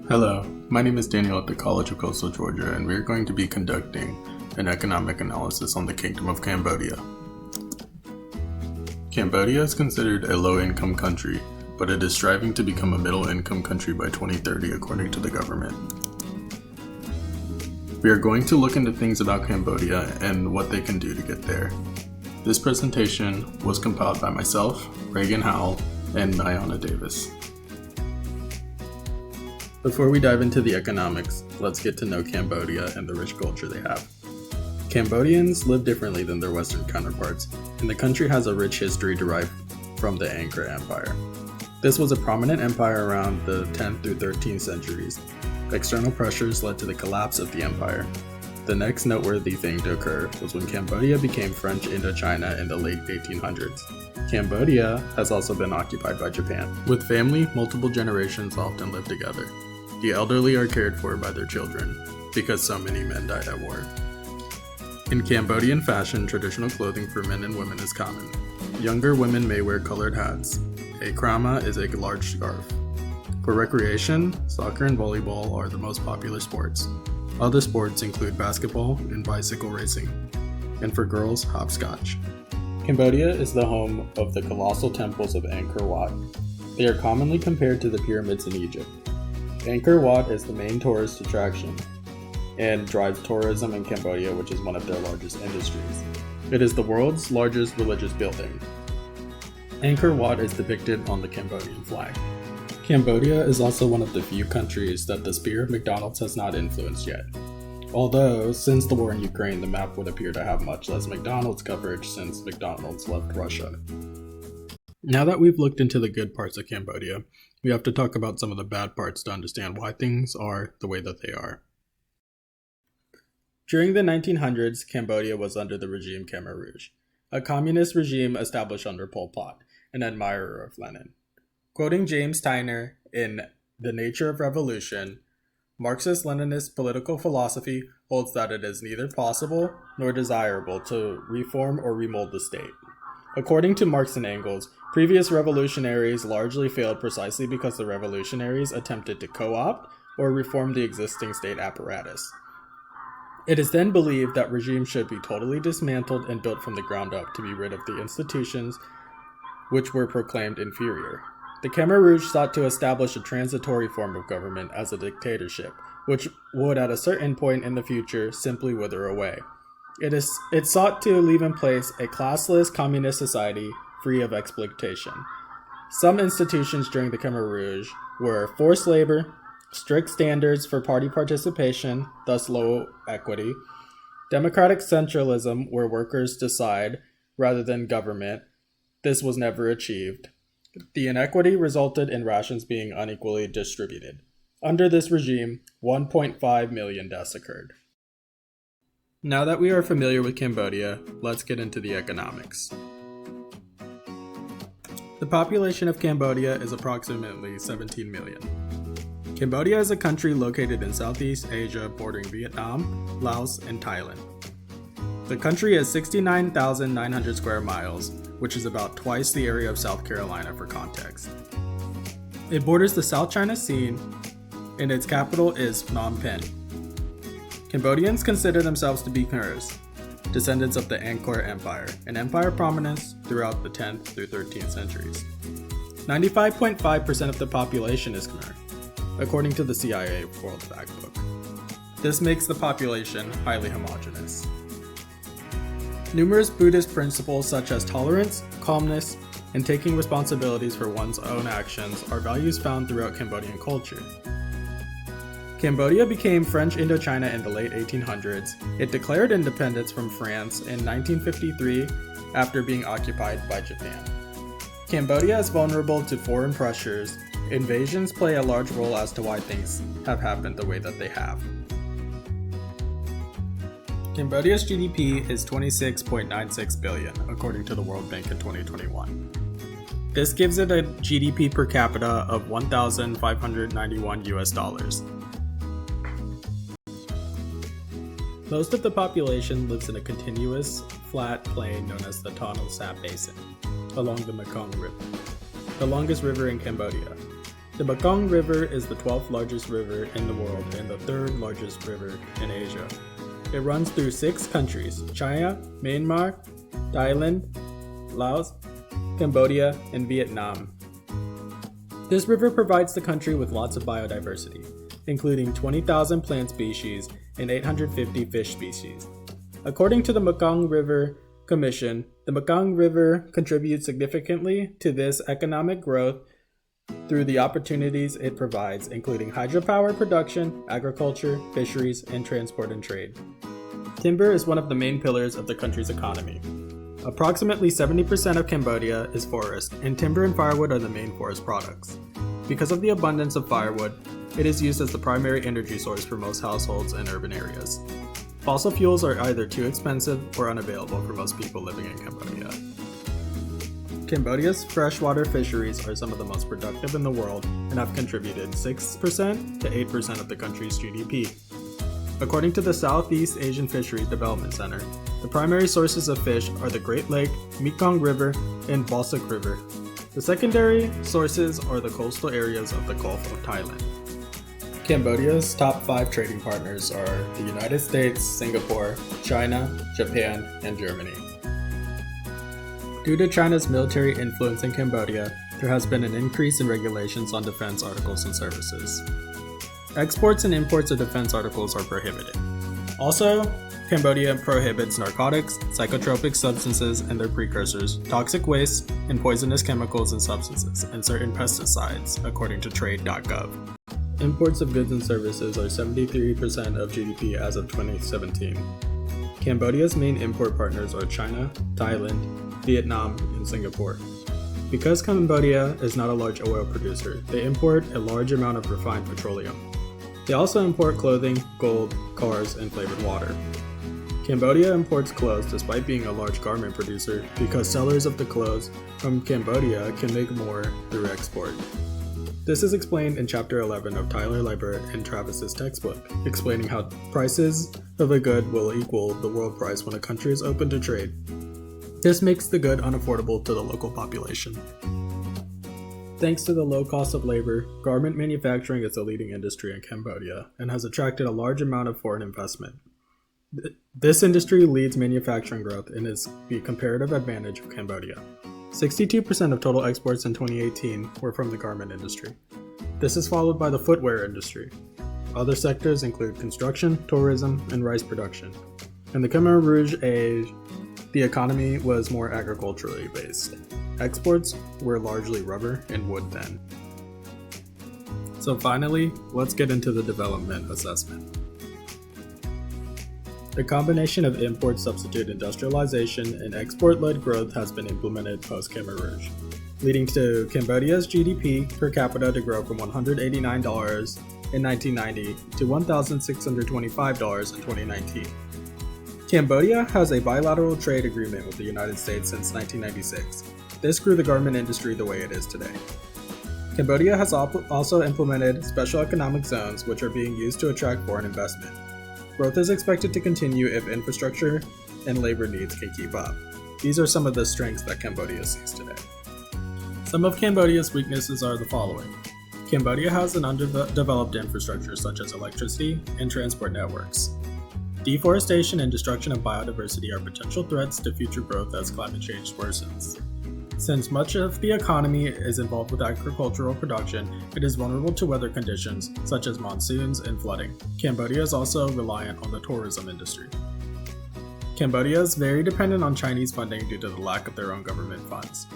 Hello, my name is Daniel at the College of Coastal Georgia, and we are going to be conducting an economic analysis on the Kingdom of Cambodia. Cambodia is considered a low-income country, but it is striving to become a middle-income country by 2030 according to the government. We are going to look into things about Cambodia and what they can do to get there. This presentation was compiled by myself, Raegan Howell, and Miyona Davis. Before we dive into the economics, let's get to know Cambodia and the rich culture they have. Cambodians live differently than their Western counterparts, and the country has a rich history derived from the Angkor Empire. This was a prominent empire around the 10th through 13th centuries. External pressures led to the collapse of the empire. The next noteworthy thing to occur was when Cambodia became French Indochina in the late 1800s. Cambodia has also been occupied by Japan. With family, multiple generations often live together. The elderly are cared for by their children, because so many men died at war. In Cambodian fashion, traditional clothing for men and women is common. Younger women may wear colored hats. A krama is a large scarf. For recreation, soccer and volleyball are the most popular sports. Other sports include basketball and bicycle racing. And for girls, hopscotch. Cambodia is the home of the colossal temples of Angkor Wat. They are commonly compared to the pyramids in Egypt. Angkor Wat is the main tourist attraction and drives tourism in Cambodia, which is one of their largest industries. It is the world's largest religious building. Angkor Wat is depicted on the Cambodian flag. Cambodia is also one of the few countries that the spear of McDonald's has not influenced yet. Although, since the war in Ukraine, the map would appear to have much less McDonald's coverage since McDonald's left Russia. Now that we've looked into the good parts of Cambodia, we have to talk about some of the bad parts to understand why things are the way that they are. During the 1900s, Cambodia was under the regime Khmer Rouge, a communist regime established under Pol Pot, an admirer of Lenin. Quoting James Tyner in The Nature of Revolution, Marxist-Leninist political philosophy holds that it is neither possible nor desirable to reform or remold the state. According to Marx and Engels, previous revolutionaries largely failed precisely because the revolutionaries attempted to co-opt or reform the existing state apparatus. It is then believed that regimes should be totally dismantled and built from the ground up to be rid of the institutions which were proclaimed inferior. The Khmer Rouge sought to establish a transitory form of government as a dictatorship, which would at a certain point in the future simply wither away. It sought to leave in place a classless communist society free of exploitation. Some institutions during the Khmer Rouge were forced labor, strict standards for party participation, thus low equity, democratic centralism where workers decide rather than government. This was never achieved. The inequity resulted in rations being unequally distributed. Under this regime, 1.5 million deaths occurred. Now that we are familiar with Cambodia, let's get into the economics. The population of Cambodia is approximately 17 million. Cambodia is a country located in Southeast Asia bordering Vietnam, Laos, and Thailand. The country is 69,900 square miles, which is about twice the area of South Carolina for context. It borders the South China Sea, and its capital is Phnom Penh. Cambodians consider themselves to be Khmers, descendants of the Angkor Empire, an empire of prominence throughout the 10th through 13th centuries. 95.5% of the population is Khmer, according to the CIA World Factbook. This makes the population highly homogeneous. Numerous Buddhist principles such as tolerance, calmness, and taking responsibilities for one's own actions are values found throughout Cambodian culture. Cambodia became French Indochina in the late 1800s. It declared independence from France in 1953 after being occupied by Japan. Cambodia is vulnerable to foreign pressures. Invasions play a large role as to why things have happened the way that they have. Cambodia's GDP is 26.96 billion, according to the World Bank in 2021. This gives it a GDP per capita of 1,591 US dollars. Most of the population lives in a continuous, flat plain known as the Tonle Sap Basin, along the Mekong River, the longest river in Cambodia. The Mekong River is the 12th largest river in the world and the 3rd largest river in Asia. It runs through 6 countries: China, Myanmar, Thailand, Laos, Cambodia, and Vietnam. This river provides the country with lots of biodiversity, including 20,000 plant species and 850 fish species. According to the Mekong River Commission, the Mekong River contributes significantly to this economic growth through the opportunities it provides, including hydropower production, agriculture, fisheries, and transport and trade. Timber is one of the main pillars of the country's economy. Approximately 70% of Cambodia is forest, and timber and firewood are the main forest products. Because of the abundance of firewood, it is used as the primary energy source for most households in urban areas. Fossil fuels are either too expensive or unavailable for most people living in Cambodia. Cambodia's freshwater fisheries are some of the most productive in the world and have contributed 6% to 8% of the country's GDP. According to the Southeast Asian Fisheries Development Center, the primary sources of fish are the Great Lake, Mekong River, and Balsuk River. The secondary sources are the coastal areas of the Gulf of Thailand. Cambodia's top 5 trading partners are the United States, Singapore, China, Japan, and Germany. Due to China's military influence in Cambodia, there has been an increase in regulations on defense articles and services. Exports and imports of defense articles are prohibited. Also, Cambodia prohibits narcotics, psychotropic substances and their precursors, toxic waste, and poisonous chemicals and substances, and certain pesticides, according to trade.gov. Imports of goods and services are 73% of GDP as of 2017. Cambodia's main import partners are China, Thailand, Vietnam, and Singapore. Because Cambodia is not a large oil producer, they import a large amount of refined petroleum. They also import clothing, gold, cars, and flavored water. Cambodia imports clothes despite being a large garment producer because sellers of the clothes from Cambodia can make more through export. This is explained in Chapter 11 of Tyler Libert and Travis's textbook, explaining how prices of a good will equal the world price when a country is open to trade. This makes the good unaffordable to the local population. Thanks to the low cost of labor, garment manufacturing is a leading industry in Cambodia and has attracted a large amount of foreign investment. This industry leads manufacturing growth and is the comparative advantage of Cambodia. 62% of total exports in 2018 were from the garment industry. This is followed by the footwear industry. Other sectors include construction, tourism, and rice production. In the Khmer Rouge age, the economy was more agriculturally based. Exports were largely rubber and wood then. So finally, let's get into the development assessment. A combination of import-substitute industrialization and export-led growth has been implemented post-Khmer Rouge, leading to Cambodia's GDP per capita to grow from $189 in 1990 to $1,625 in 2019. Cambodia has a bilateral trade agreement with the United States since 1996. This grew the garment industry the way it is today. Cambodia has also implemented special economic zones which are being used to attract foreign investment. Growth is expected to continue if infrastructure and labor needs can keep up. These are some of the strengths that Cambodia sees today. Some of Cambodia's weaknesses are the following. Cambodia has an underdeveloped infrastructure such as electricity and transport networks. Deforestation and destruction of biodiversity are potential threats to future growth as climate change worsens. Since much of the economy is involved with agricultural production, it is vulnerable to weather conditions such as monsoons and flooding. Cambodia is also reliant on the tourism industry. Cambodia is very dependent on Chinese funding due to the lack of their own government funds.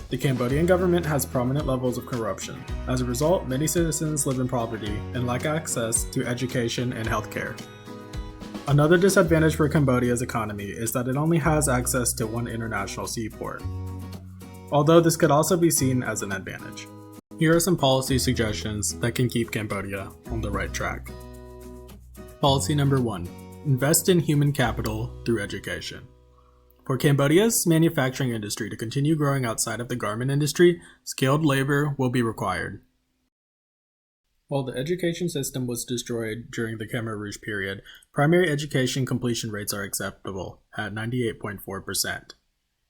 The Cambodian government has prominent levels of corruption. As a result, many citizens live in poverty and lack access to education and healthcare. Another disadvantage for Cambodia's economy is that it only has access to one international seaport, although this could also be seen as an advantage. Here are some policy suggestions that can keep Cambodia on the right track. Policy number 1. Invest in human capital through education. For Cambodia's manufacturing industry to continue growing outside of the garment industry, skilled labor will be required. While the education system was destroyed during the Khmer Rouge period, primary education completion rates are acceptable at 98.4%.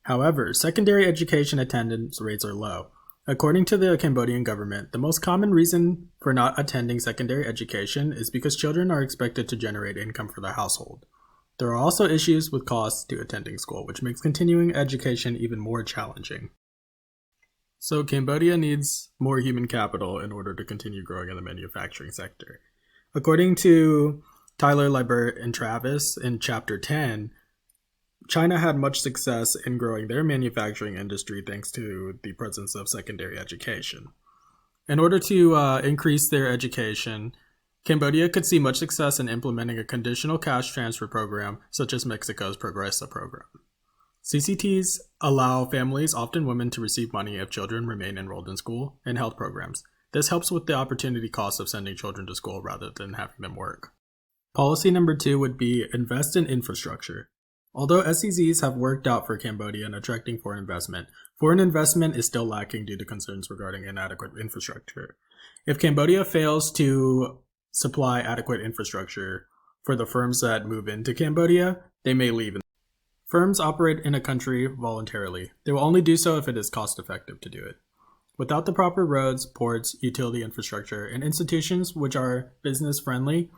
However, secondary education attendance rates are low. According to the Cambodian government, the most common reason for not attending secondary education is because children are expected to generate income for the household. There are also issues with costs to attending school, which makes continuing education even more challenging. So Cambodia needs more human capital in order to continue growing in the manufacturing sector. According to Tyler, Libert, and Travis in Chapter 10, China had much success in growing their manufacturing industry thanks to the presence of secondary education. In order to increase their education, Cambodia could see much success in implementing a conditional cash transfer program such as Mexico's Progresa program. CCTs allow families, often women, to receive money if children remain enrolled in school and health programs. This helps with the opportunity cost of sending children to school rather than having them work. Policy number 2 would be invest in infrastructure. Although SCZs have worked out for Cambodia in attracting foreign investment is still lacking due to concerns regarding inadequate infrastructure. If Cambodia fails to supply adequate infrastructure for the firms that move into Cambodia, they may leave. Firms operate in a country voluntarily. They will only do so if it is cost effective to do it. Without the proper roads, ports, utility infrastructure, and institutions which are business friendly,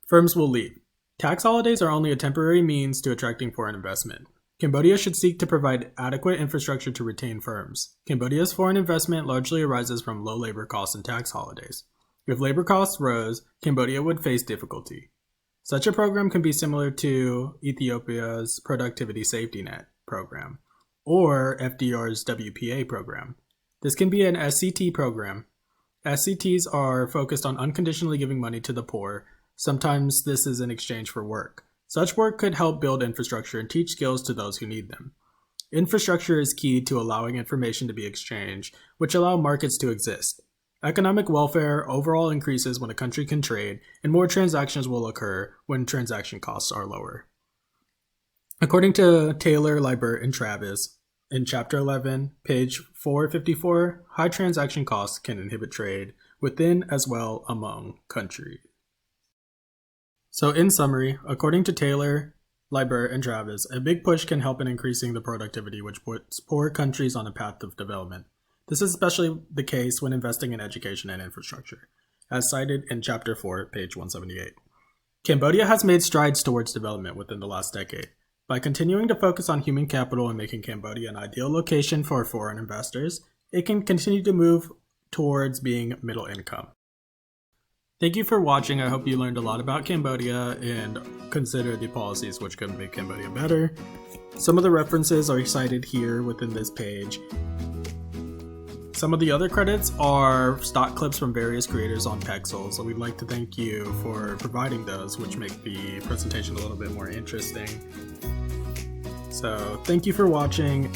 firms will leave. Tax holidays are only a temporary means to attracting foreign investment. Cambodia should seek to provide adequate infrastructure to retain firms. Cambodia's foreign investment largely arises from low labor costs and tax holidays. If labor costs rose, Cambodia would face difficulty. Such a program can be similar to Ethiopia's Productivity Safety Net program or FDR's WPA program. This can be an SCT program. SCTs are focused on unconditionally giving money to the poor. Sometimes this is in exchange for work. Such work could help build infrastructure and teach skills to those who need them. Infrastructure is key to allowing information to be exchanged, which allow markets to exist. Economic welfare overall increases when a country can trade, and more transactions will occur when transaction costs are lower. According to Taylor, Libert, and Travis, in Chapter 11, page 454, high transaction costs can inhibit trade within as well among countries. So in summary, according to Taylor, Libert, and Travis, a big push can help in increasing the productivity which puts poor countries on a path of development. This is especially the case when investing in education and infrastructure, as cited in Chapter 4, page 178. Cambodia has made strides towards development within the last decade. By continuing to focus on human capital and making Cambodia an ideal location for foreign investors, it can continue to move towards being middle income. Thank you for watching. I hope you learned a lot about Cambodia and consider the policies which can make Cambodia better. Some of the references are cited here within this page. Some of the other credits are stock clips from various creators on Pexels, so we'd like to thank you for providing those, which make the presentation a little bit more interesting. So thank you for watching.